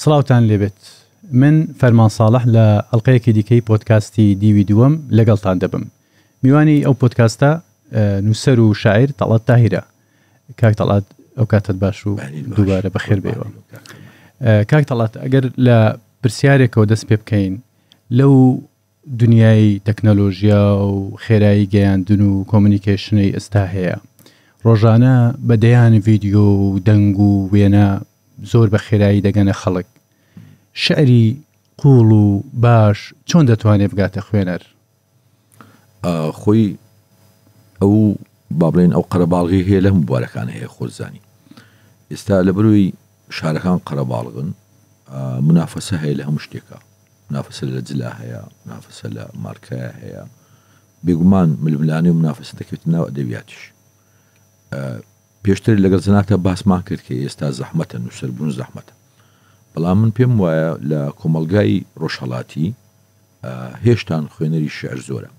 سڵاوتان لێبێت من فەرمان ساڵح لە ئەڵلقەیەکی دیکەی پۆدکاستی دیوی دووەم لەگەڵتان دەبم. میوانی ئەو پۆدکاستە نووسەر و شاعیر تەڵات تاهیرە. کاک تەڵات ئەو کاتت باش و دووبارە بەخێر بێەوە. کاک تەڵات ئەگەر لە پرسیارێکەوە دەست پێ بکەین لەو دنیای تەکنەلۆژیا و خێرایی گەیاندن و کۆمونیکیشنەی ئێستا هەیە، ڕۆژانە بەدەیان ڤیدیۆ و دەنگ و وێنە زۆر بە خێرایی دەگەنە خەڵک. شعری قوڵ و باش چۆن دەتوانێت بگاتە خوێنەر؟ خۆی ئەو بابلین ئەو قەرەباڵغی هەیە لە مبارەکان هەیە خۆزانی. ئێستا لە بروی شارەکان قەرەباڵغن، منافەسە هەیە لە هەموو شتێکە، منافەسە لە جلا هەیە، منافەسە لە مارکایە هەیە، بێگومان ململانی و منافەسە دەکەوێت ناو ئەدەبیاتیش. پێشتر لەگەڵ زەناتە باسمان کرد کە ئێستا زەحمەتە، نووسەربوون زەحمەتە، بەڵام من پێم وایە لە کۆمەلگای ڕۆژهەڵاتی هێشتان خوێنەری شعر زۆرە،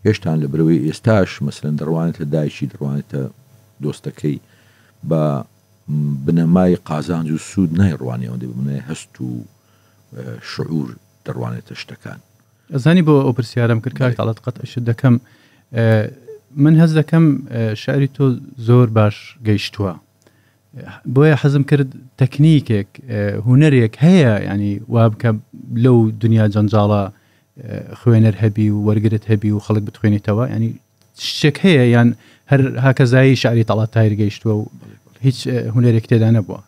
هێشتان لە برەوەی ئێستاش مەسەلەن دەڕوانێتە دایکی، دەڕوانێتە دۆستەکەی بە بنەمای قازانج و سوود نایڕوانی ئەوەندە بمنێ هەست و شعور دەڕوانێتە شتەکان. ئەزانی بۆ ئەو پرسیارم کرد کاک تەڵات قەتعش دەکەم، من هەز دەکەم شعری تۆ زۆر باش گەیشتووە، بۆیە حەزم کرد تەکنیکێک هوەرێک هەیە ینی وا بکە لەو دنیا جەنجاڵە خوێنەر هەبی و وەرگرت هەبی و خەڵک بتخوێنیتەوە، ینی شتێک هەیە یان هەر هاکەزایی شعری تەڵات تاهیر گەیشتووە و هیچ هوەرێک تێدا نەبووە؟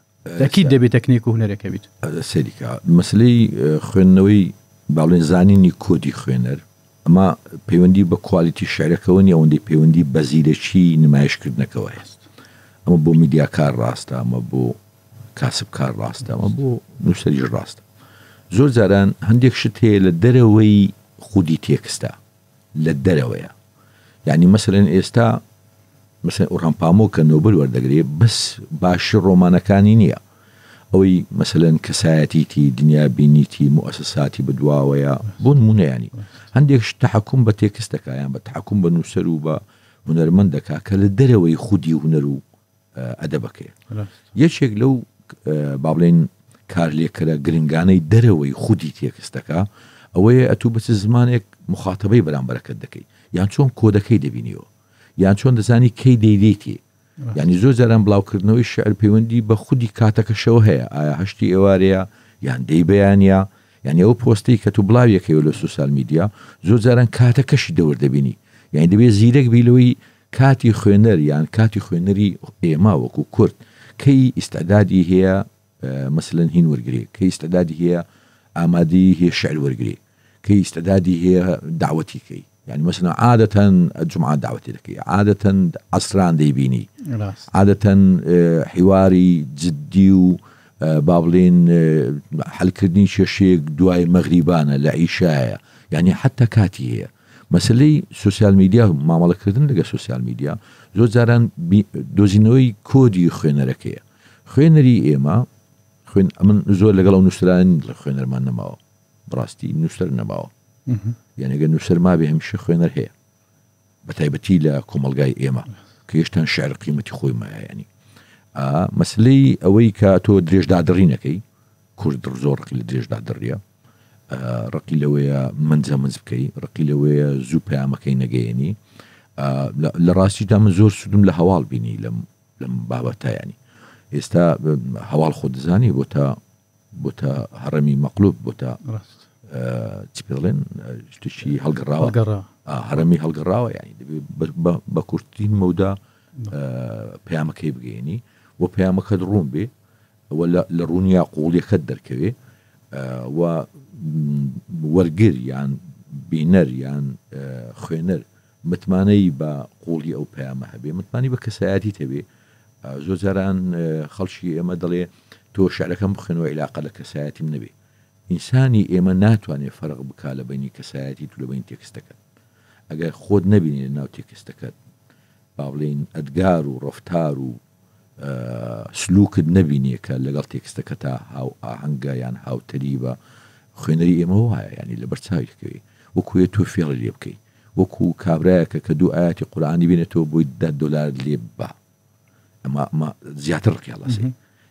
دەکیت دەبێت تەکنیک و هوەرێک هەبیت. سەریکە مەسلەی خوێندنەوەی باڵێن زانینی کۆدی خوێنەر ئەمە پەیوەندی بە کوالیتی شعرەکەەوە نیە، ئەوەندەی پەیوەندی بە زیرەکی نمایشکردنەکەەوە هەست. ئەمە بۆ میدیاکار ڕاستە، ئەمە بۆ کاسبکار ڕاستە، ئەمە بۆ نووسەریش ڕاستە. زۆر جاران هەندێک شت هەیە لە دەرەوەی خودی تێکستە، لە دەرەوەیە. یعنی مەسەلەن ئێستا مەسەلەن ئۆرهان پامۆ کە نۆبل وەردەگرێت بەس باشی ڕۆمانەکانی نییە، ئەوەی مەسەلەن کەسایەتیتی دنیا بینیتی موسساتی بەدواوەیە بۆ نمونەیانی هەندێک تەحەکوم بە تێکستەکە یان بە تەحەکوم بە نووسەر و بە هونەرمەندەکە کە لە دەرەوەی خودی هونەر و ئەدەبەکەیە. یەکێک لەو بابلێن کارلێکەرە گرنگانەی دەرەوەی خودی تێکستەکە ئەوەیە ئەتوو بەچ زمانێک مخاتبەی بەرامبەرەکەت دەکەی، یان چۆن کۆدەکەی دەبینیەوە، یان چۆن دەزانی کەی دەیدێتی. یعنی زۆر جاران بڵاوکردنەوەی شعر پەیوەندی بە خودی کاتەکەشەوە هەیە، ئایا هەشتی ئێوارەیە یان دەی بەیانە، یعنی ئەو پۆستەی کە تو بڵاویەکەیەوە لە سوسیال میدیا زۆر جاران کاتەکەشی دەوردەبینی. یعنی دەبێت زیرەک بیلەوەی کاتی خوێنەر یان کاتی خوێنەری ئێمە وەکو کورد کەی ئیستعدادی هەیە مەسەلەن هین وەرگێ، کەی ئیستعدادی هەیە ئامادەی هەیە شعر وەرگێ، کەی ئیستعدادی هەیە داوەتی کەی. يعني مثلا عادة الجمعة دعوتي لك، عادة عصران ديبيني، عادة حواري جدي و بابلين حل كردني شيء دواي مغربانة لعيشايا، يعني حتى كاتي هي مسألة سوسيال ميديا ما مالك كردن لقى سوسيال ميديا زود زاران دوزينوي كودي خوينركية خوينري إيما خوين من زول لقى لو نسران خوينر ما نماو براستي نسر نماو. يعني قال نووسەر ما بێ هەمیشە خوێنەر هەیە بەتایبەتی لە کۆمەلگای ئێمە کە هێشتان شعر قیمەتی خۆی مایە. ینی مەسلەی ئەوەی کە تۆ درێژدا دڕینەکەی کورد زۆر ڕقی لە درێژدا دڕیە، ڕقی لەوەیە منجە بکەی، ڕقی لەوەیە زوو پەیامەکەی نەگەیەنی. لە ڕاستیدا من زۆر سودم لە هەواڵ بینی لەم بابەتە. ینی ئێستا هەواڵ خۆ دەزانی بۆتە هەڕەمی مەقلوب، بۆتە چی پێڵێن شتێکی هەڵگەڕاوە، هەرەمی هەڵگەڕاوە. یعنی بە کورتترین مەودا پەیامەکەی بگەێنی و پەیامەکەت ڕوون بێ و لە ڕوونیا قوڵیەکەت دەرکەوێ و وەرگر یان بینەر یان خوێنەر متمانەی بە قوڵی ئەو پەیامە هەبێ، متمانی بە کەسایەتی هەبێ. زۆر جاران خەڵکی ئێمە دەڵێ تۆ شعرەکەم بخوێنەوە عیلاقە لە کەسایەتیم نەبێ. ئینسانی ئێمە ناتوانێت فەرق بکا لە بینی کەسایەتی تو لە بین تێکستەکەت. ئەگەر خۆت نەبینی لە ناو تێکستەکەت با بڵێن ئەدگار و ڕەفتار و سلوکت نەبینیە کە لەگەڵ تێکستەکە تا هاو ئاهەنگە یان هاوتەری بە خوێنەری ئێمە وایە، ینی لە بەرچاویەکەوێ وەکوێت تۆ فێڵ لێ بکەیت، وەکو کابرایەکە کە دوو ئاەتی قورئانی بینێتەوە بۆی $10 لێ بە ئەمە زیاتر ڕقیاڵەسی.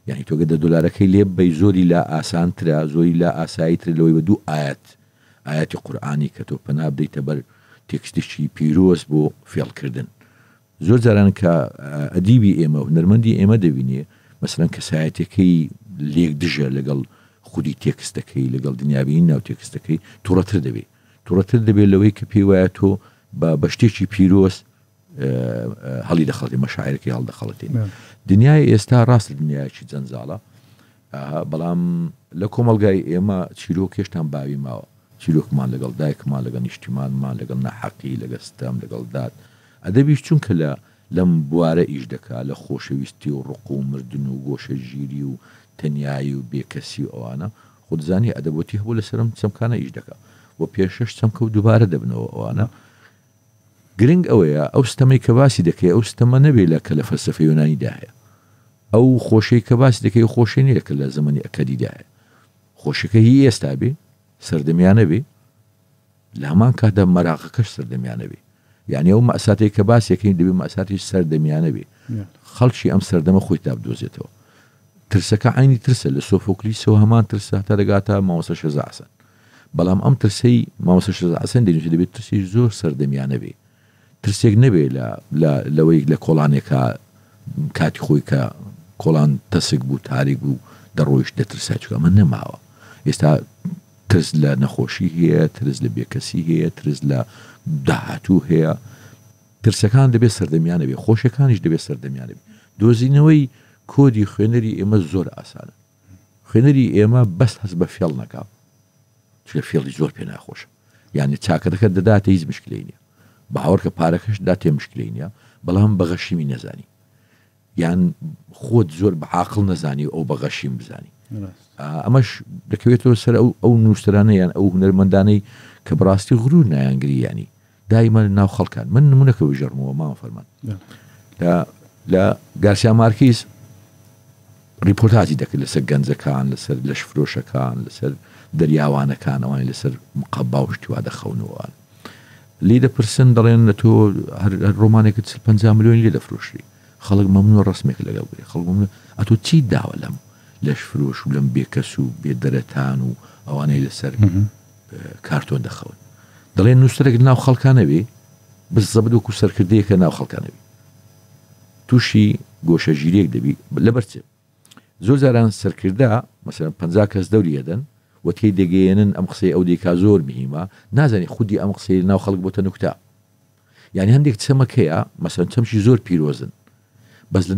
یعنی تۆ گەدە دۆلارەکەی لێ بەی زۆری لا ئاسانترە زۆری لا ئاساییتر لەوەی بە دوو ئاەتی قورئانی کە تۆ پەنا بدەیتە بەر تێکستێکی پیرۆز بۆ فێڵکردن. زۆر جاران کە ئەدیبی ئێمە و هونەرمەندی ئێمە دەبینێ مەسەڵەن کەسایەتەکەی لێک دژە لەگەڵ خودی تێکستەکەی لەگەڵ دنیابین ناو تێکستەکەی تووڕەتر دەبێت لەوەی کە پێی وایە تۆ بە شتێکی پیرۆز هەڵی دەخەڵی مەشاعرەکەی هەڵدەخەڵەتێن. دنیای ئێستا ڕاست دنیایکی جەنجاڵە، بەڵام لە کۆمەلگای ئێمە چیرۆک هێشتان باوی ماوە، چیرۆکمان لەگەڵ دایکمان لەگەڵ نیشتیمانمان لەگەڵ نەحەقی لەگەڵ ستەم لەگەڵ داد ئەدەبیش چونکە لەم بوارە ئیش دەکا لە خۆشەویستی و ڕق و مردن و گۆشە ژیری و تەنیایی و بێکەسی و ئەوانە خودزانی ئەدەبەتی هەبوو لەسرم چەمکانە ئیش دەکا و پێشش چەمکە و دووبارە دەبنەوە. ئەوانە گرنگ ئەوەیە ئەو ستەمەی کە باسی دەکەی ئەو ستەمە نەبێت لە کە لە فەلسەفەی یۆنانیدا هەیە، ئەو خۆشەی کە باسی دەکەی خۆشی نیە کە لە زەمەنی ئەکەدیدا هەیە، خۆشەکە هی ئێستا بێ سەردەمیانە بێ لە هەمان کاتدا مەراقەکەش سەردەمیانە بێ. یعنی ئەو مەساتەی کە باسیەکەی دەبێت مەساتی سەردەمیانە بێ، خەڵکی ئەم سەردەمە خۆی تا بدۆزێتەوە. ترسەکە عینی ترسە لە سۆفۆکلیسەوە هەمان ترسە تا دەگاتە مامۆستا شێرزا حەسەن، بەڵام ئەم ترسەی مامۆستا شێرزا حەسەن دەنووسێت دەبێت ترسی زۆر سەردەمیانە بێ، ترسێک نەبێ لەوەی لە کۆڵانێکە کاتی خۆی کە کۆڵان تەسک بوو تاریک بوو دەڕۆیش دەترسا چکە من نەماوە. ئێستا ترس لە نەخۆشی هەیە، ترس لە بێکەسی هەیە، ترس لە داهاتوو هەیە، ترسەکان دەبێت سەردەمیانە بێ، خۆشیەکانیش دەبێت سەردەمیانە بێ. دۆزینەوەی کۆدی خوێنەری ئێمە زۆر ئاسانە، خوێنەری ئێمە بەس هەست بە فێڵ نەکا چکە فێڵی زۆر پێ ناخۆشە، یعنی چاکەتەکە دەداتە هیچ مشکلەی نییە، باوەڕکە پارەکەش دا تێ مشکلەی نییە، بەڵام بەغەشیمی نەزانی، یان خۆت زۆر بە عاقڵ نەزانی ئەو بەغەشیم بزانی. ئەمەش دەکەوێتەوە سەر ئەو نووسەرانە یان ئەو هونەرمەندانەی کە بەڕاستی غرور نایانگری، ینی دایما ناو خەڵکان من نمونەکە بژەرمەوە ماوە فەرمان لە گارسیا مارکیز ریپۆرتاجی دەکرد لەسەر گەنجەکان، لەسەر لەش فرۆشەکان، لەسەر دەریاوانەکان، ئەوان لەسەر مقەبا و شتیوا دەخەونەوەوان لی دەپرسن دەڵێن لە تۆ هەر ڕۆمانێکت 50 ملیۆن لێ دەفرۆشی، خەڵک مەمنوع ڕسمێک لەگەڵ بێ، خەڵک مەمنوع ئەتۆ چی داوە لەم لەش فرۆش و لەم بێکەس و بێدەرەتان و ئەوانەی لەسەر کارتۆن دەخەون. دەڵێن نووسەرێک ناو خەڵکانە بێ بزەبت وەکو سەرکردەیەکە ناو خەڵکانە بێ، تووشی گۆشە ژیرێک دەبی لەبەرچێ زۆر جاران سەرکردا مەسەڵەن 50 کەس دەوری ئەدەن و تێی دەگەیەنن ئەم قسەی ئەو دیکا زۆر مهمە، نازانی خودی ئەم قسەی ناو خەڵک بۆتە نوکتا، یعنی هەندێک چەمەکەیە مەسەڵەن چەمشی زۆر پیرۆزن بەس لە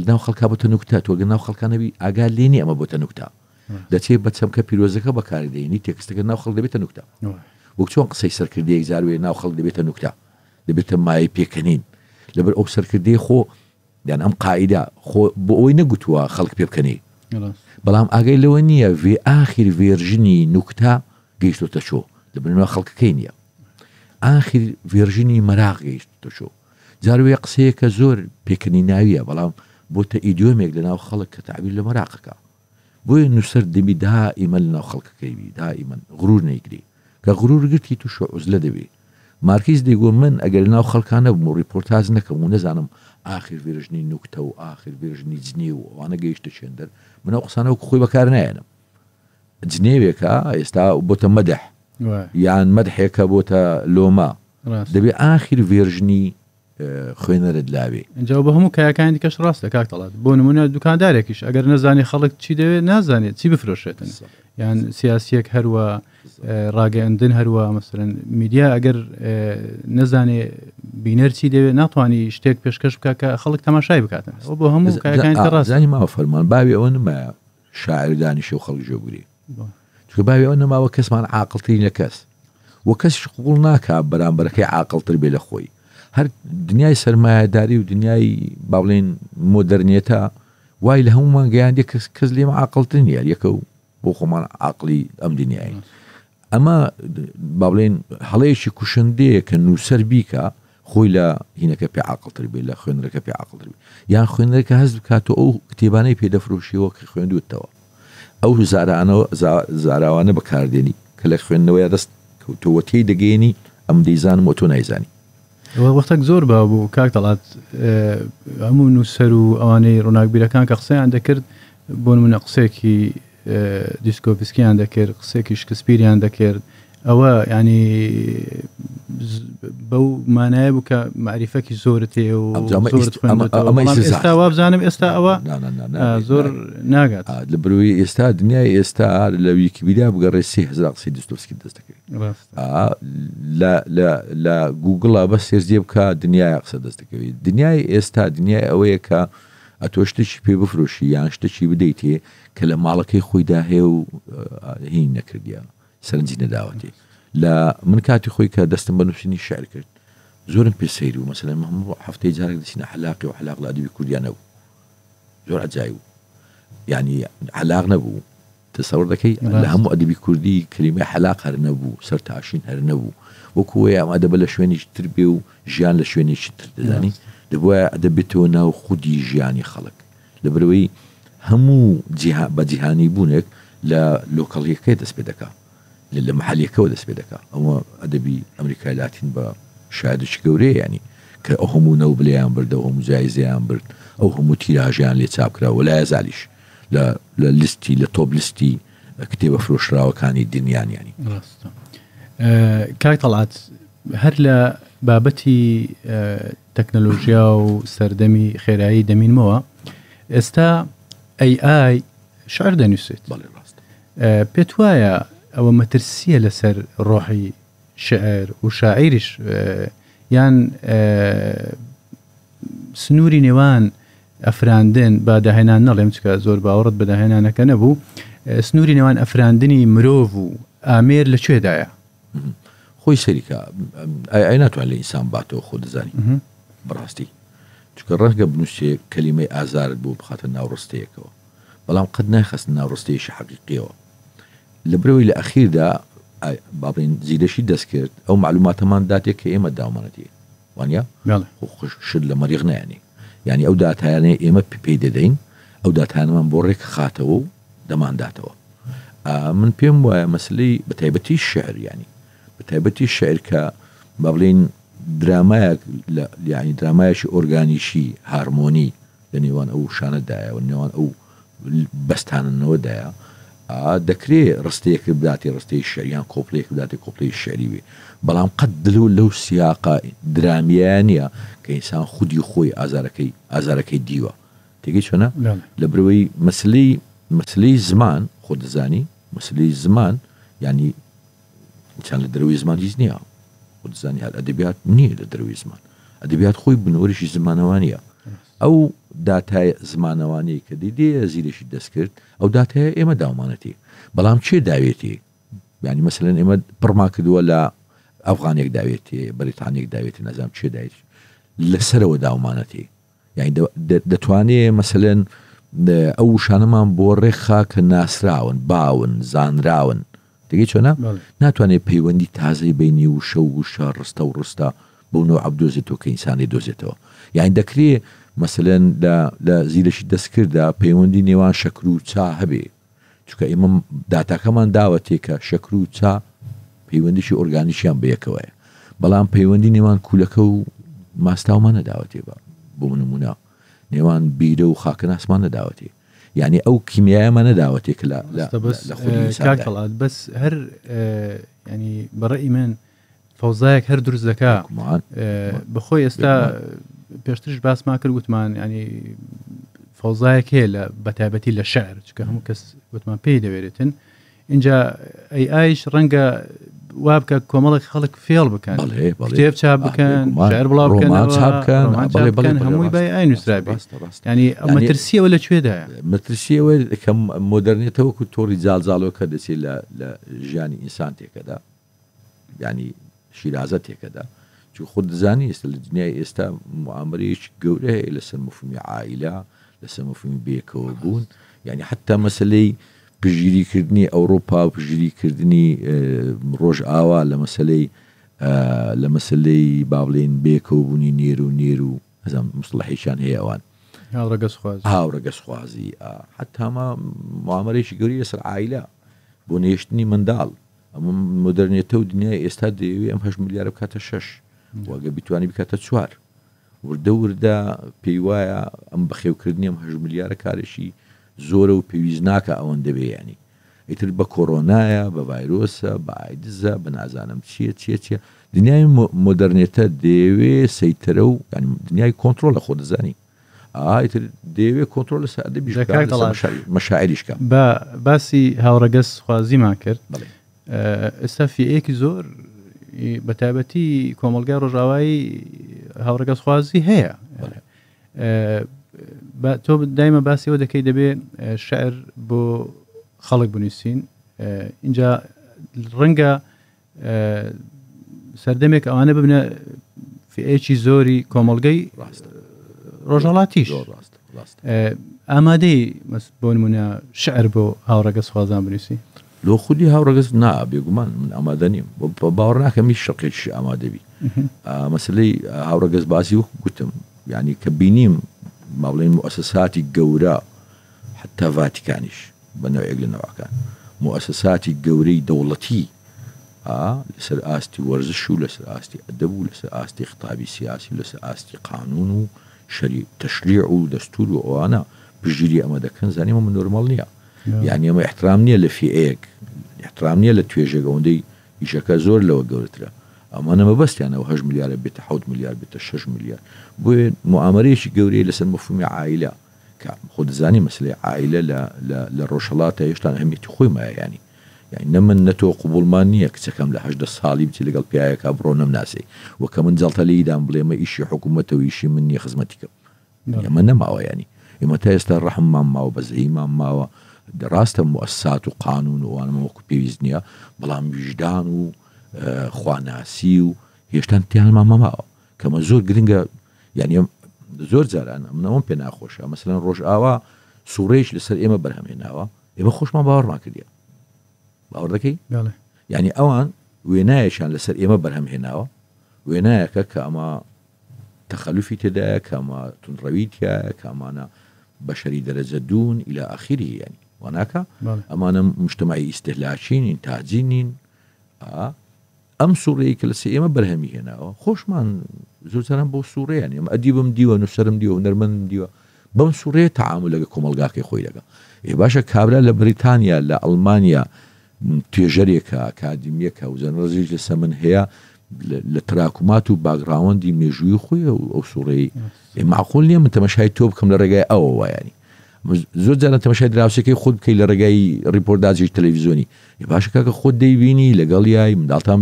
ناو خەڵکا بۆتە نوکتا، تۆگە ناو خەڵکانەبی ئاگال لێنی ئەمە بۆتە نوکتا، دەچێت بە چەمکە پیرۆزەکە بەکاردێنی تێکستەکە ناو خەڵک دەبێتە نوکتا، وەک چۆن قسەی سەرکردەیەک زاروێ ناو خەڵک دەبێتە نوکتا، دەبێتە مای پێکەنین لەبەر ئەو سەرکردەی خۆ یان ئەم قاعیدا خۆ بۆ ئەوەی نەگوتووە خەڵک پێ بکەنی، بەڵام ئاگەی لەوە نییە وێ ئاخر ڤێرژنی نوکتا گەیشتۆتە چۆ لەبنەوە خەڵکەکەی نییە، ئاخر ڤێرژنی مەراغ گەیشتۆتە چۆ، جاروێ قسەیەکە زۆر پێکەنی ناویە بەڵام بۆتە ئیدیۆمێک لە ناو خەڵک کە تعبیر لە مەراقەکە، بۆیە نووسەر دەبی دائیمەن لە ناو خەڵکەکەی بی، دائیمەن غرور نەیگری، کە غرور گرتی تووشە عوزلە دەبێ. مارکیز دەیگۆ من ئەگەر ناو خەڵکانە بم و ریپۆرتاژ نەکەم و نەزانم ئاخر ڤێرژنی نوکتە و ئاخر ڤێرژنی جنێ و ئەوانە گەیشتە چێندەر، من ئەو قسانە وەکو خۆی بەکار نایەنم. جنێوێکە ئێستا بۆتە مەدەح یان مەدحێکە بۆتە لۆما، دەبێ ئاخر ڤێرژنی خوێنەرت لاوێ. اینجا بە هەموو کایەکانی دیکەش ڕاستە کاک تەڵات، بۆ نمونە دوکاندارێکیش ئەگەر نەزانی خەڵک چی دەوێت نازانێت چی بفرۆشێتن، یان سیاسیەک هەروە ڕاگەاندن هەروە مەسەڵەن میدیا ئەگەر نەزانێ بینەر چی دەوێت ناتوانانی شتێک پێشکەش بکە کە خەڵک تەماشای بکاتن، ئەو بۆ هەموو کایەکانی ڕاست. زانی ماوە فەرمان باوی ئەوە نمایە شاعر دانیشە و خەڵک جێبوری، چونکە باوی ئەوە نەماوە کەسمان عاقڵترین لە کەس و کەسیش قبوڵ ناکا بەرامبەرەکەی عاقڵتر بێ لە خۆی. هەر دنیای سەرمایه‌داری و دنیای با بڵێن مۆدەرنێتە وای لە هەمومان گەیاندێ کەس لێمە عاقڵتر نییە، یەکە و بۆ خۆمان عاقڵی ئەم دنیای. ئەمە با بڵێن هەڵەیەکی کوشندەیە کە نووسەر بیکە خۆی لە هینەکە پێ عاقڵتر بێت، لە خوێنەرەکە پێ عاقڵتر بێت، یان خوێنەرەکە هەست بکاتەوە ئەو کتێبانەی پێدەفرۆشیەوە کە خوێندوتەوە، ئەو زاراوانە بەکاردێنی کە لە خوێندنەوەی دەست کەوتەوە تێی دەگەێنی ئەم دەیزانم و تۆ نایزانی. وەختێک زۆر بابوو کاک تەڵات هەموو نووسەر و ئەوانەی ڕووناکبیرەکان کە قسەیان دەکرد بۆ نمونە قسێکی دیسکۆڤسکییان دەکرد قسێکی شکسپیریان دەکرد ئەوە ینی بەو مانایە بوو کە معریفەکی زۆرت هەیە و ئێستا وابزانم ئێستا ئەوە زۆر ناگات لە بروی ئێستا دنیای ئێستا لە ویکیپیدیا بگەڕێ 30,000 قسەی دیسکۆڤسکی دەست دەکەوێت لە گوگڵا بە سێرجێ بکە دنیای قسە دەست دەکەوێت دنیای ئێستا دنیای ئەوەیە کە ئەتۆ شتێکی پێ بفرۆشی یان شتێکی بدەیت هەیە کە لە ماڵەکەی خۆیدا هەیە و هین نەکردیە سەرنجی نەداوەتی لە من کاتی خۆی کە دەستم بە نووسینی شعر کرد زۆرم پێ سەیر و مەسەلەن هەموو هەفتەی جارێک دەچینە حەلاقی و حەلاق لە ئەدەبی کوردیانە بوو زۆر عەجایب بوو یعنی حەلاق نەبوو تەسەوڕ دەکەی لە هەموو ئەدەبی کوردی کلمەی حەلاق هەر نەبوو سەر تاشین هەر نەبوو وەکوێ ئەم ئەدەبە لە شوێنێکی تر بێ و ژیان لە شوێنێکی تر دەزانی دەبووە ئەدەبێتەوە ناو خودی ژیانی خەڵک لەبەرەوەی هەموو بە جیهانی بوونێک لە لۆکەڵیەکەی دەست پێ دەکات لە محلیەکەەوە دەست پێ دەکات ئەوە ئەدەبی ئەمریکای لاتین بە شایدشی گەورەیە ینی کە ئەو هەموو نەوبلیان برد ئەو هەموو جایزەیان برد ئەو هەموو تیراژیان لێ چاپکرا و لای زالیش لە لیستی لە تۆپ لیستی کتێبە فرۆشراوەکانی دنیایانی کاک تەڵعات هەر لە بابەتی تەکنەلۆژیا و سەردەمی خێرایی دەمینمەوە ئێستا AI شعر دەنووسێت پێت وایە ئەوە مەترسیە لەسەر ڕۆحی شعر و شاعیریش یان سنووری نێوان ئەفراندن با داهێنان نەڵێم چکە زۆر باوەڕت بە داهێنانەکە نەبوو سنووری نێوان ئەفراندنی مرۆڤ و ئامێر لەکوێدایە خۆی سەریکە ئای ناتوان لە ئینسان باتەوە خۆ دەزانی بەڕاستی چکە ڕەنگە بنووسێ کەلیمەی ئازارت بۆ بخاتە ناوڕستەیەکەوە بەڵام قەت ناخست ناوڕستەیەشی حەقیقیەوە لە برەوەی لە ئەخیردا باڵێن زیرەشی دەست کرد ئەو معلوماتەمان داتێک کە ئێمە داوامەتی وانە شت لە مەریغ نایانی یعنی ئەو داتایانەیە ئێمە پێی دەدەین ئەو داتانەمان بۆ ڕێک خاتەوە و دەمانداتەوە من پێم وایە مەسلەی بەتایبەتی شعر ینی بەتایبەتی شعر کە با بڵێن درامایەک یعنی درامایەکی ئۆرگانیشی هارمۆنی لە نێوان ئەو شانەدایە و نێوان ئەو بەستانەوەدایە دەکرێت ڕستەیەک بداتی ڕستەی شعریان کۆپلەیەک بداتی کۆپلەی شعری وێ بەڵام قەت دلو لەو سیاقا درامیانە کە ئینسان خودی خۆی ئازارەکەی دیوە تێگەی چۆنە لە برەوەی مەسلەی زمان خۆ دەزانی مەسلەی زمان ینی چەند لە دەروی زمان هیچ نییە خۆ دەزانی هەر ئەدەبیات نییە لە دەروی زمان ئەدەبیات خۆی بنەوەریشی زمانەوانیە ئەو داتای زمانەوانی کە دیدێ زیرەشی دەست کرد ئەو داتایە ئێمە داوامانەتی بەڵام چێ داوێتی ینی مەسەلەن ئێمە پڕما کردووە لە ئەفغانێک داوێتی بەریتانێک داوێتی نەزانم چێ داوێت لەسەرەوە داوامانەتی یعنی دەتوانێت مەسەلەن ئەو شانەمان بۆ ڕێکخا کە ناسراون باون زانراون دەگەی چۆنە ناتوانێت پەیوەندی تازەی بینی و شەو و شە ڕستە و ڕستە بۆ نەوە عەبدۆزێتەوە کە ئینسانی دۆزێتەوە یعنی دەکرێت مەسەلەن لە زیرەشی دەستکردا پەیوەندی نێوان شەکر و چا هەبێ چونکە ئێمە داتاکەمان داوەتێ کە شەکر و چا پەیوەندیشی ئۆرگانیشیان بەیەکەوەیە بەڵام پەیوەندی نێوان کوولەکە و ماستاومان نەداوەتێ بۆ نمونە نێوان بیرە و خاکە ناسمان نەداوەتێ یعنی ئەو کیمیایەمان نەداوەتێک لە کاکەڵات بەس هەر ینی بەڕێی من فەوزایەک هەر دروست دەکا بەخۆی ئێستا پێشترش باسمان کرد وتمان ینی فەوزایەک هەیە لە بەتایبەتی لە شعر چکە هەموو کەس وتمان پێی دەوێرێتن اینجا ئایش ڕەنگە وا بکە کۆمەڵێک خەڵک فێڵ بکەن کتێب چاپ بکەن شعر بڵاو بکەن هەمووی بای ئای نووسرابێ ینی مەترسیەوە لەکوێدایە مەترسیەوە کە مۆدەرنێتەوەکو تۆڕی جاڵجاڵەوە دەچێت لە ژیانی ئینسان تێکەدا ینی شیرازە تێکەدا چون خۆ دەزانی ئێستا لە دنیای ئێستا معاملەیەکی گەورە هەیە لەسەر مفهومی عائیلە لەسەر مفهومی بێکەوە بوون یعنی حتا مەسلەی پژگیریکردنی ئەوروپا و پژگیریکردنی ڕۆژ ئاوا لە مەسلەی با بڵێن بێکەوە بوونی نێر و هەزم مستڵەحیشان هەیە ئەوان هاوڕەگەسخوازی حتاما معاملەیەکی گەوری لەسەر عائیلە بۆ نێشتنی منداڵ ئەمە مۆدەرنێتە و دنیای ئێستا دەیەوێت ئەم 8 ملیارە بکاتە 6 واگە بیتوانی بکاتە 4 وردە پێی وایە ئەم بەخێوکردنی ئەم 8 ملیارە کارێکی زۆرە و پێویست ناکە ئەوەن دەبێ ینی ئیتر بە کۆرۆنایە بە ڤایرۆسە بە ئایدزە بە نازانم چییە دنیای مۆدەرنێتە دەیەوێ سەیتەرە و دنیای کۆنتترۆل لە خۆ دەزانی ئایتر دەیەوێ کۆنتترۆل لە سەعدەبی مەشاعریشکە بە باسی هاوڕەگەس خوازیمان کرد ئێستا فیەیەکی زۆر بەتابەتی کۆمەلگای ڕۆژاوایی هاوڕەگەس خوازی هەیە تۆ دایمە باسیەوە دەکەی دەبێ شعر بۆ خەڵک بنووسین اینجا ڕەنگە سەردەمێک ئەوانە ببنە فیەیەکی زۆری کۆمەلگەی ڕۆژهەڵاتیش ئامادەی بۆ نمونە شعر بۆ هاوڕەگەس خوازان بنووسی لۆ خودی هاوڕەگەز نا بێگومان من ئامادە نیم باوەڕ ناکەمی شەقێکی ئامادەبی مەسلەی هاوڕەگەز باسی وەک گوتم یعنی کە بینیم ما بڵێن مؤسساتی گەورە حتا ڤاتیکانیش بە نەوەیەک لە نەوەکان مؤسساتی گەورەی دەوڵەتی لەسەر ئاستی وەرزش و لەسەر ئاستی ئەدەب و لەسەر ئاستی خطابی سیاسی لەسەر ئاستی قانون و شەری تەشریع و دەستور و ئەوانە پژگیری ئەمە دەکەن زانیم من نۆرماڵ نییە یعنی ئەمە احترام نییە لە فیەیەک احترام نییە لە توێژێک ئەوەندەی ئیشەکە زۆر لەوە گەورەترە ئەمانە مەبەستیانەوە 8 میلیارە بێتە 7 میلیار بێتە 6 میلیار بۆیە معامەرەیەکی گەورەی لەسەر مەفهومی عائیلە کە خۆ دەزانی مەسلەی عائیلە لە ڕۆژهەڵاتە هێشتا ئەهەمیەتی خۆی مایە ینی نە من نە تۆ قوبوڵمان نییە کچەکەم لە 18 ساڵی بچی لەگەڵ پیاەکە بڕۆ نەمناسی وەکە من جەڵتە لێیدام بڵێمە ئیشی حکوومەتەوە ئیشی من نییە خزمەتیکەم ئەمە نەماوە ینی ئێمە تا ئێستا ڕەحممان ماوە بەزەیمان ماوە دەڕاستە مؤسسات و قانون و ئەوانەمە وەکو پێویست نییە بەڵام ویژدان و خواناسی و هێشتا تیانمان مەماوە کەمە زۆر گرنگە یعنی زۆر جاران منەوەم پێ ناخۆشە مەسەلەن ڕۆژ ئاوا سوورەیەش لەسەر ئێمە بەرهەمهێناوە ئێمە خۆشمان باوەڕمان کردیە باوەڕ دەکەی یعنی ئەوان وێنایەشان لەسەر ئێمە بەرهەمهێناوە وێنایەکە کە ئەمە تەخەلوفی تێدایە کە ئەمە تونڕەویتیایە کە ئەمانە بەشەری دەرەجە دوون إلى آخره ینی واناکە ئەمانە مجتمعی ئیستهلاکین ئینتاجین ئەم سوورەیە کە لەسەر ئێمە بەرهەمی هێناوە خۆشمان زۆرجاران بۆ سوورەیان ئێمە ئەدیبم دیوە نووسەرم دیوە و نەرمەندم دیوە بەم سوورەیە تەعامل لەگە کۆمەلگاکەی خۆی لەگە باشە کابرا لە بریتانیا لە ئەڵمانیا توێژەرێکە ئاکادمیەکە و زەنڕزیش لەسەر من هەیە لە تراکمات و باگراوەندی مێژووی خۆی ئەو سوورەی معقول نییە من تەمەشای تۆ بکەم لە ڕێگای ئەوە وایانی زۆر جاران تەمەشای دراوسەکەی خۆت بکەی لە ڕێگای ڕیپۆرتاژی تەلەڤیزیۆنی باشە کاکە خۆت دەیبینی لەگەڵ یای منداڵتان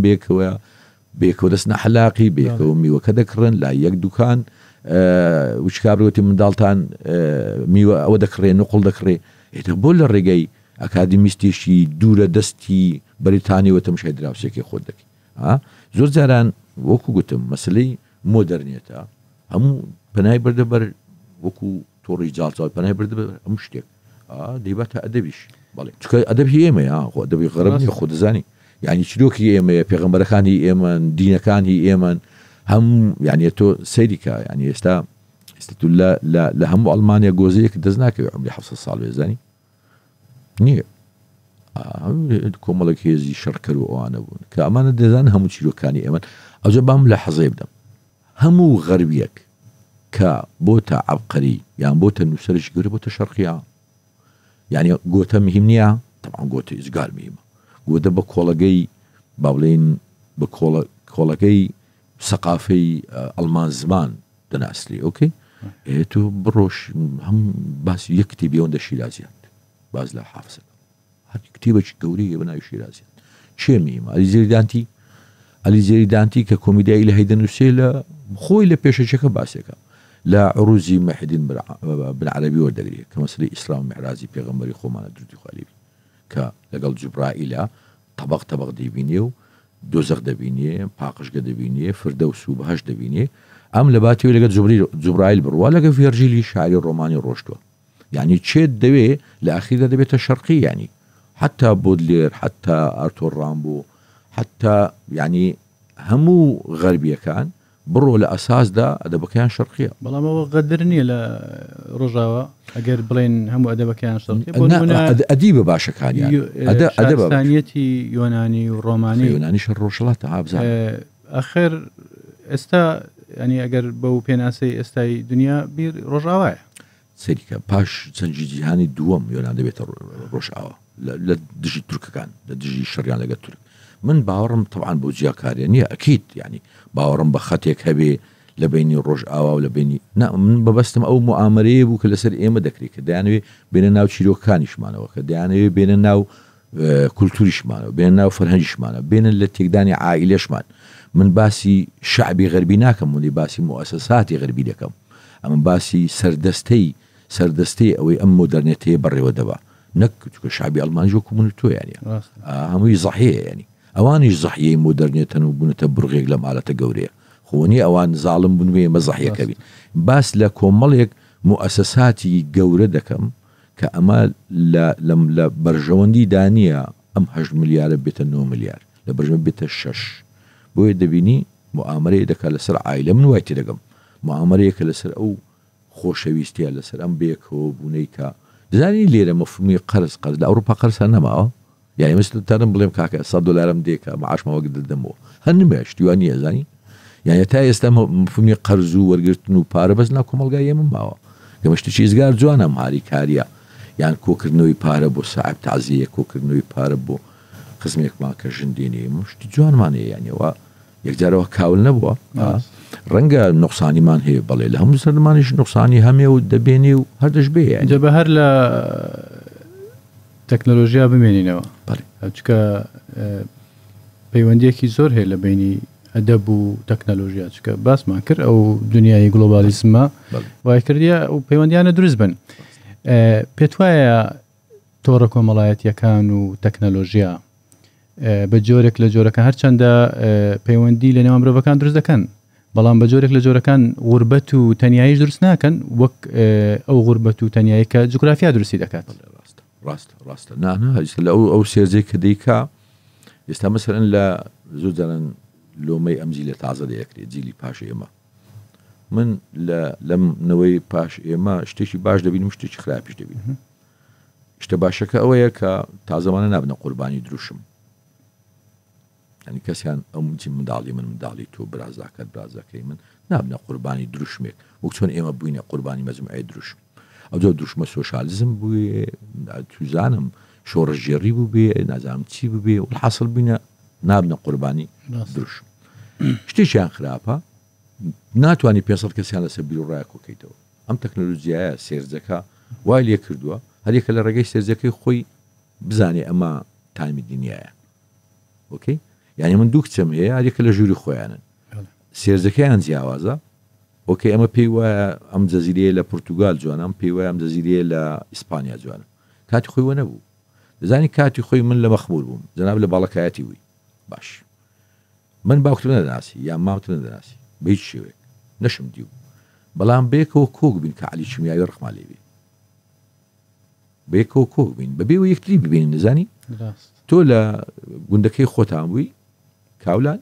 بێکەوە دەست نەحەلاقی بێکەوە میوەکە دەکڕن لا یەک دوکان وچکابرەوەتی منداڵتان میوە ئەوە دەکڕێ نقڵ دەکڕێ ئێتە بۆ لە ڕێگەی ئەکادمیستێکی دوورە دەستی بەریتانیەوە تەمەشای دراوسێکی خۆت دەکەی زۆر جاران وەکو گوتم مەسلەی مۆدەرنێتە هەموو پەنای بەردەبەر وەکو تۆڕی جاڵچاو پەنای بەردەبەر هەموو شتێک دەیباتە ئەدەبیش بەڵێ چکە ئەدەبی ئێمەیە خۆ ئەدەبی غەرب نیە خۆ دەزانی یعنی چیرۆکی ئێمەیە پێغەمبەرەکانی ئێمەن دینەکانی ئێمەن هەم یعنی تۆ سەیریکە یعنی ئێستا لە هەموو ئەڵمانیا گۆزەیەک دەست ناکەوێت عمری 700 ساڵ بێزانی نییە کۆمەڵک هێزی شەڕکەر و ئەوانە بوون کە ئەمانە دەزان هەموو چیرۆکانی ئێمە ئەوجە بام لە حەزێ بدەم هەموو غەربیەک کە بۆتە عەبقەری یان بۆتە نووسەرش گەورە بۆتە شەرقیە یعنی گۆتە مهم نییە طبعا گۆتە ئیزگار مهمە گۆتە بە کۆڵەگەی با بڵێن بە کۆڵەگەی سەقافەی ئەڵمان زمان دەناسلی ئۆکەی تۆ بڕۆژ هەم باسی یەک کتێبی ئەوەندە شیرازیات باز لە حافزەکە هەر کتێبێکی گەورەیە بەناوی شیرازیات چێ مهمە ئەلیزێری دانتی کە کۆمیدیایی لە هەیدەنووسێ لە خۆی لە پێشەچەکە باسێکە لە عروزی مەحدین بن عەرەبی وەردەگرێت کە مەسەلەی ئیسلام و معراجی پێغەمبەری خۆمانە دروستی خوالیبی کە لەگەڵ جوبرائیلە طبق دەبینێ و دۆزەخ دەبینێ پاقشگە دەبینێ فردەوس و بەهەشت دەبینێ ئەم لە باتیەوە لەگە جوبرائیل بڕوا لەگە ڤێرژیلی شاعری ڕۆمانی ڕۆشتووە یعنی چێت دەوێ لە ئاخیردا دەبێتە شەرقی یعنی حتا بۆدلێر حتا ئارتۆر ڕامبۆ حتا یعنی هەموو غەربیەکان بڕۆ لە ئەساسدا ئەدەبەکەیان شەرقیە بەڵام ئەوە غەدر نییە لە ڕۆژاوە ئەگەر بڵێن هەموو ئەدەبەکەیان شەرقی ئەدیبە باشەکانیان ئەدەبستانیەتی یۆنانی و ڕۆمانی یۆنانیش ڕۆژهەڵاتە هابزان ئەخر ئێستا ینی ئەگەر بەو پێناسەی ئێستای دنیا بیر ڕۆژاوایە سەریکە پاش سەرنجی جیهانی دووەم یۆنان دەبێتە ڕۆژئاوا لە دژی تورکەکان لە دژی شەڕیان لەگە تورک من باوەڕم طبعاً بۆ جیاکاریە نییە ئەکید یعنی باوەڕم بە خەتێک هەبێ لە بینی ڕۆژئاوا و لە بینی من بەبەستم ئەو موامەرەیە بوو کە لەسەر ئێمە دەکرێت کە دەیانوێ بێنە ناو چیرۆکانیشمانەوە کە دەیانوێ بێنە ناو کولتوریشمانەوە بێنە ناو فەرهەنگیشمانە بێنن لە تێکدانی عائیلەشمان من باسی شعبی غەربی ناکەم ولی باسی مؤسساتی غەربی دەکەم ئەمە باسی سەردەستەی ئەوەی ئەم مۆدەرنێتەیە بەڕێوە دەبا نەک شعبی ئەڵمانی وەکو من تۆ یانی هەمووی زەحیەیە ینی ئەوانیش زەحیەی مۆدەرنێتن و بوونەتە بڕغێک لەم حالەتە گەورەیە خۆنی ئەوان زاڵم بوون مە زەحیەکە بین باس لە کۆمەڵێک مؤسساتی گەورە دەکەم کە ئەمە لە بەرژەوەندی دانیە ئەم 8 ملیارە بێتە 9 ملیار لە بەرژەوە بێتە 6 بۆیە دەبینی موامەرەیە دەکات لەسەر عائیلە من وای تێ دەگەم موامەرەیەکە لەسەر ئەو خۆشەویستیە لەسەر ئەم بێکەوە بوونەی کە دەزانی لێرە مەفهومی قەرز لە ئەوروپا قەرزان نەماوە یعنی مثل تارم بڵێم کاکە 100 دلارم دێکە معاشمەوە دەدەمەوە هەر نمێش دیوان نییە زانی یعنی تا ئێستا مفهومی قەرز و وەرگرتن و پارە بەس ناو کۆمەلگای ئێمە ماوە گەمەشتێکی ئێزگار جوانە ماری کاریە یان کۆکردنەوەی پارە بۆ ساعب تعزیە کۆکردنەوەی پارە بۆ خزمێکمان کە ژندێنێ مشتی جوانمانەیە یانیەوە یەکجارەوە کاول نەبووە ڕەنگە نقصانیمان هەیە بەڵێ لە هەموو سەرمانیش نقصانی هەمێ و دەبێنێ و هەردەش بێ جەبە هەر لە تەکنۆلۆژیا بمێنینەوە چکە پەیوەندیەکی زۆر هەیە لە بینی ئەدەب و تەکنۆلۆژیا چکە باسمان کرد ئەو دنیای گلۆبالیزمە وای کردیە و پەیوەندیانە دروست بن پێت وایە تۆڕە کۆمەڵایەتیەکان و تەکنۆلۆژیا بە جۆرێک لە جۆرەکان هەرچەندە پەیوەندی لە نێوان مرۆڤەکان دروست دەکەن بەڵام بە جۆرێک لە جۆرەکان غوربەت و تەنیاییش دروست ناکەن وەک ئەو غوربەت و تەنیایی کە جوگرافیا دروستی دەکات ڕاستە نانە لە ئەو سێرجەی کە دەیکا ئێستا مەسەرەن لە زۆر جاران لۆمەی ئەمجی لە تازە دەیەکرێت جیلی پاش ئێمە من لەم نەوەی پاش ئێمە شتێکی باش دەبینم شتێکی خراپیش دەبینم شتە باشەکە ئەوەیە کە تازەوانە نابنە قوربانی دروشم ینی کەسیان ئەوچی منداڵی من منداڵی تۆ برازەکەی من نابنە قوربانی دروشمێک وەک چۆن ئێمە بووینە قوربانی مەجموعەی دروشم ئەو جۆ دروشمە سۆشالیزم بووێ توزانم شۆڕژێڕی بوو بێ نازانم چی ببێ و حاصل بینە نابنە قوربانی دروشم شتێکیان خراپە ناتوانانی 500 کەسیان لەسەر بیر و ڕای کۆکەیتەوە ئەم تەکنۆلۆژیایە سێرجەکە وای لێ کردووە هەرێکە لە ڕێگەی سێرجەکەی خۆی بزانێ ئەمە تایمی دنیاە ئۆکەی یعنی من دوو کچەم هەیە هەرێکە لە ژووری خۆیانن سێرجەکەیان جیاوازە ئۆکەی ئەمە پێی وایە ئەم جەزیرەیە لە پورتوگال جوانە ئەم پێی وایە ئەم جەزیرەیە لە ئیسپانیا جوانە کاتی خۆی وە نەبوو دەزانی کاتی خۆی من لە مەخمور بووم جەناب لە باڵەکایەتی وی باش من باوکتر نەدەناسی یا مامتر نەدەناسی بە هیچ شێوێک نەشم دیو بەڵام بێکەوە کۆک بین کە عەلی چیمیاوی ڕەحمان لێ بێ بێکەوە کۆک بین بەبێەوە یەکتری ببینین نزانی تۆ لە گوندەکەی خۆتان بووی کاولان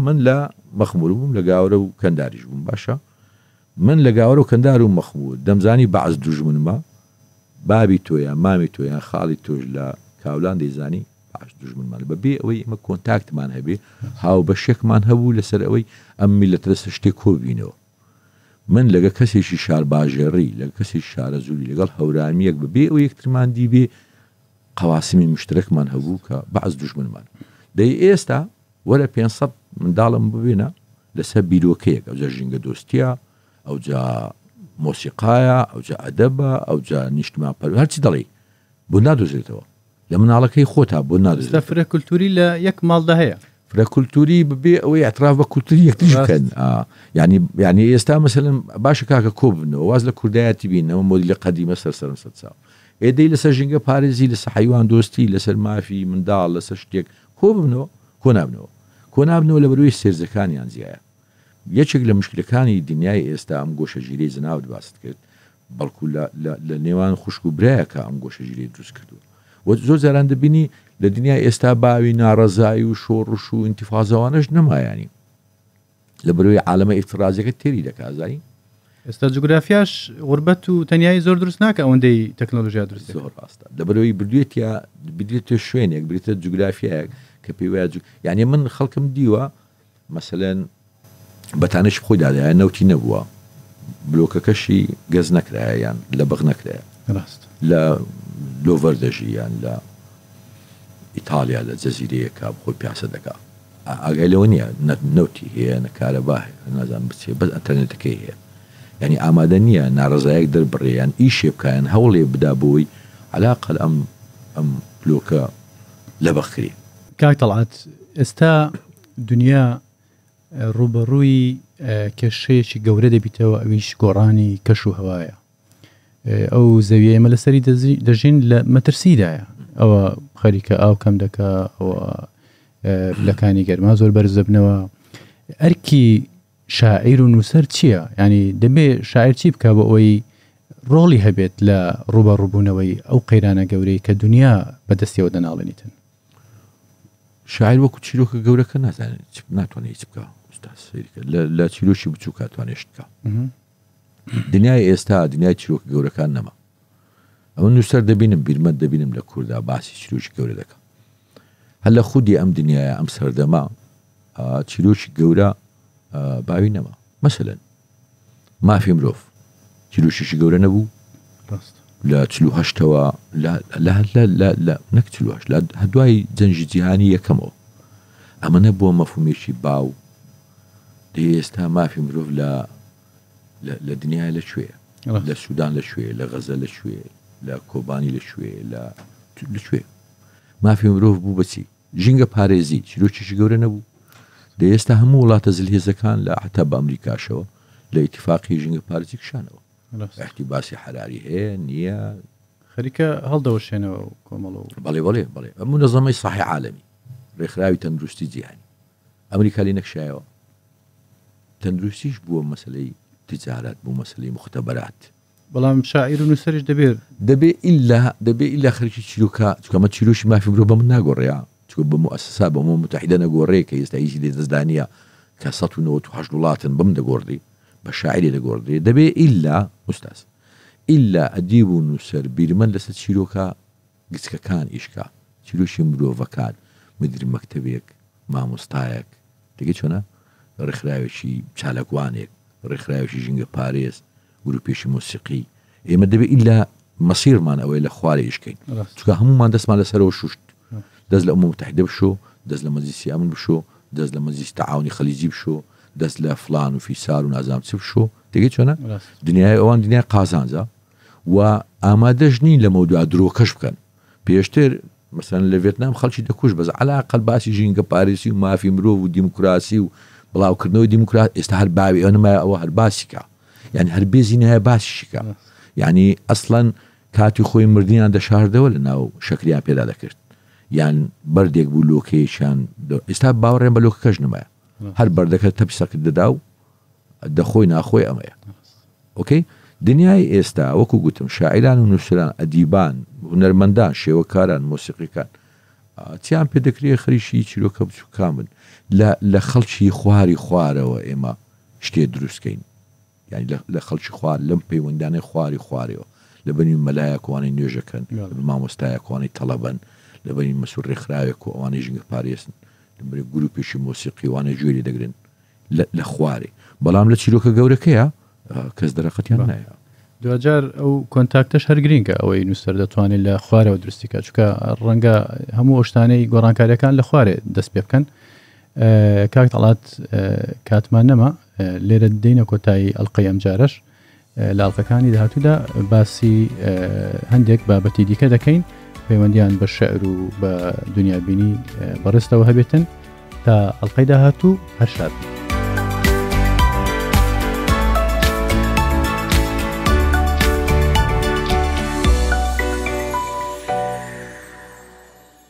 من لە مەخمور بووم لە گاورە و کەنداریش بووم باشە من لە گاورە و کەندار و مەخمور دەمزانی بەعز دوژمنمە بابی تۆیان مامی تۆیان خاڵی تۆش لە کاولان دەیزانی باش دوژمنمان بەبێ ئەوەی ئمە کۆنتاکتمان هەبێ هاو بە شێکمان هەبوو لەسەر ئەوەی ئەم میلەتە لەسەر شتێک کۆبینەوە من لەگە کەسێکی شار باژێڕی لەگە کەسێکی شارە زووری لەگەڵ هەورامیەک بەبێ ئەو یەکترمان دیبێ قەواسمی مشترەکمان هەبوو کە بەعز دوژمنمان دەی ئێستا وەرە 500 منداڵم ببێنە لەسەر بیرۆکەیەک ئەوجا ژینگە دۆستیە ئەوجا مۆسیقایە ئەوجا ئەدەبە ئەوجا نیشتمان پەر هەرچی دەڵێ بۆ نادۆزێتەوە لە مناڵەکەی خۆتا بۆ نادۆزێت فرە کولتوری لە یەک ماڵدا هەیە فرە کولتوری ببێ ئەوەی ئەتراف بە کولتوری یەکتریش بکەن ینی ئێستا مەسەلەن باشە کاکە کۆ ببنەوە واز لە کوردایەتی بینەوە مۆدیلە قەدیمە سەرسەرم سەد ساڵ ئێدەی لەسەر ژینگە پارێزی لەسەر حیوان دۆستی لەسەر مافی منداڵ لەسەر شتێک کۆ ببنەوە کۆ نابنەوە لە بەروی سێرجەکانیان زیایە یەکێک لە مشکلەکانی دنیای ئێستا ئەم گۆشەگیرەی زناوت باست کرد بەڵکو لە نێوان خوشک و برایەکە ئەم گۆشەگیرەی دروست کردووە و زۆر جاران دەبینی لە دنیای ئێستا باوی ناڕەزایی و شۆڕش و ئینتیفازەوانش نەمایانی لە بەروی عالەمە ئیفترازەکە تێری دەکازایی ئێستا جوگرافیاش غوربەت و تەنیایی زۆر دروست ناکە ئەوەندەی تەکنۆلۆژیا دروست زۆر ڕاستە لە بەروی بدرێتە شوێنێک بریتە جوگرافیایەک کە پێی وایە یعنی من خەڵکم دیوە مەسەلەن بەتانش خۆی دادایە نەوتی نەبووە بلۆکەکەشی گەز نەکرایان لە بەغ نەکرایە ڕاست لە لۆڤەردەژیان لە ئیتالیا لە جەزیرەیەکە بخۆی پیاسە دەکا ئاگای لەوە نییە نەوتی هەیە نەکارەبا هەیە نازان بچێ بەس ئەتەرنێتەکەی هەیە یعنی ئامادە نییە ناڕزایەک دەربڕێیان ئیشێ بکایان هەوڵێ بدا بۆی علاقە ئەم بلۆکە لە بەخری. کاک تەڵعات ئێستا دنیا ڕوبەڕووی کێشەیەکی گەورە دەبیتەوە ئەویش گۆڕانی کەش و هەوایە ئەو زەویە ئێمە لەسەری دەژین لە مەترسیدایە ئەوە خەریکە ئاو کەم دەکا ئەوە لەکانی گەرما زۆر بەرز دەبنەوە ئەرکی شاعیر و نووسەر چییە؟ ینی دەبێ شاعیر چی بکە بە ئەوەی ڕۆڵی هەبێت لە ڕوبەڕووبوونەوەی ئەو قەیرانە گەورەی کە دنیا بەدەستیەوە دەناڵێنیتن. شاعیر وەکو چیرۆکە گەورەکە نازانێت ناتوانێت هیچ بکە لە چیرۆکی بچوو کاتوانێت بکە. دنیای ئێستا دنیای چیرۆکە گەورەکان نەما ئەمە نووسەر دەبینم بیرمەند دەبینم لە کووردا باسی چیرۆکی گەورە دەکە هەر لە خودی ئەم دنیاە ئەم سەردەما چیرۆکی گەورە باوی نەما مەسەلەن مافی مرۆڤ چیرۆشیشی گەورە نەبوو لە 48ەوە نەک 48 لە هەدوای جەنجی جیهانی یەکەمەوە ئەمە نەبووە مەفهومێکی باو ئێستا مافی مرۆڤ لە دنیای لەکوێیە لە سوودان لەکوێ لە غەزە لەکوێ لە کۆبانی لەکوێ لەکوێ مافی مرۆڤ بوو بەچی ژینگە پارێزی چیرۆکیشی گەورە نەبوو لە ئێستا هەموو وڵاتە زلهێزەکان لە حتا بە ئەمریکاشەوە لە ئیتیفاقی ژینگە پارێزی کشانەوە احتیباسی حراری هەیە نییە خەریکە هەڵدەوەشێنەوە کۆمەڵەوە بەڵێ ئەم منەظەمەی صحی عالەمی ڕێکخراوی تەندروستی جیهانی ئەمریکا لێ نەکشایەوە تەندروستیش بووە مەسلەی تجارەت بوو مەسلەی مختبەرات بەڵام شاعیر و نووسەرش دەبێ ئیلا خەریکی چیرۆکە چکەمە چیرۆشی مافی مرۆڤ بە من ناگۆڕێیا چکە بە مؤسسا بە ئەمم متحیدە نەگۆڕێ کە ئێستا هیچ لێ دەستدانە کە 1998 وڵاتن بم دەگۆڕی بە شاعری دەگۆڕێ دەبێ ئیلا ئوستاز ئیلا ئەدیب و نووسەر بیرمەند لەسەر چیرۆکە گچکەکان ئیشکا چیرۆشی مرۆڤەکان مدیری مەکتەبێک مامۆستایەک تێگەی چۆنە ڕێکخراوێکی چالەکوانێک ڕێکخراوێکی ژینگە پارێز گروپێکی مۆسیقی ئێمە دەبێت ئیلا مەسیرمان ئەوەی لە خوارێ ئیشکەین چکە هەمومان دەستمان لەسەرەوە شوشت دەست لە ئەمم متحیدە بشۆ دەست لە مەجلیسی ئەمن بشۆ دەست لە مەجلیسی تەعاونی خەلیجی بشۆ دەست لە فلان و فیسار و نازام چ بشۆ تێگەی چۆنە دنیای ئەوان دنیای قازانجا و ئامادەش نین لە مەودوع درۆکەش بکەن پێشتر مثلا لە ڤێتنام خەڵکی دەکوش بەس عەلاقەت باسی ژینگە پارێزی و مافی مرۆڤ و دیموکراسی و بڵاوکردنەوەی دیموکرات ئێستا هەر باوی ئەو نمایە ئەوە هەر باسیکە یعنی هەر بێزی نایە باسیشیکە یعنی ئەسڵەن کاتی خۆی مردیان دەشاردەوە لە ناو شەکریان پێدا دەکرد یان بەردێک بوو لۆکەیەشان ئێستا باوەڕێن بە لۆکەکەش نمایە هەر بەردەکە تەپیسەکرد دەدا و دەخۆی ناخۆی ئەمەیە ئۆکەی دنیای ئێستا وەکو گوتم شاعران و نووسران ئەدیبان هونەرمەندان شێوەکاران مۆسیقیەکان چیان پێ دەکرێت خەریکی چیرۆکە بچووکان بن لە خەڵکی خواری خوارەوە ئێمە شتێ دروستکەین یعنی لە خەڵکی خوار لەم پەیوەندانەی خواری خوارەوە لە بەنی مەلایەکوانەی نوێژەکەن مامۆستایەکوانەی تەڵەبن لە بەنی مەسوور ڕێکخراوێک و ئەوانەی ژینگە پارێزن لەبەر گروپێکی مۆسیقی وانە گوێری دەگرن لە خوارێ بەڵام لە چیرۆکە گەورەکەیە کەس دەرەقەتیان نایە دوجار ئەو کۆنتاکتەش هەر گرینگە ئەوەی نووسەر دەتوانێت لە خوارەوە دروستیکە چکە ڕەنگە هەموو ئۆشتانەی گۆڕانکاریەکان لە خوارێ دەست پێ بکەن کاک تەڵات کاتمان نەما لێرە دێنە کۆتایی ئەڵقەی ئەم جارەش لە ئەڵقەکانی داهاتوودا باسی هەندێک بابەتی دیکە دەکەین پەیوەندیان بە شەعر و بە دنیابینی بەڕستەوە هەبێتن تا ئەڵقەی داهاتوو هەر شاد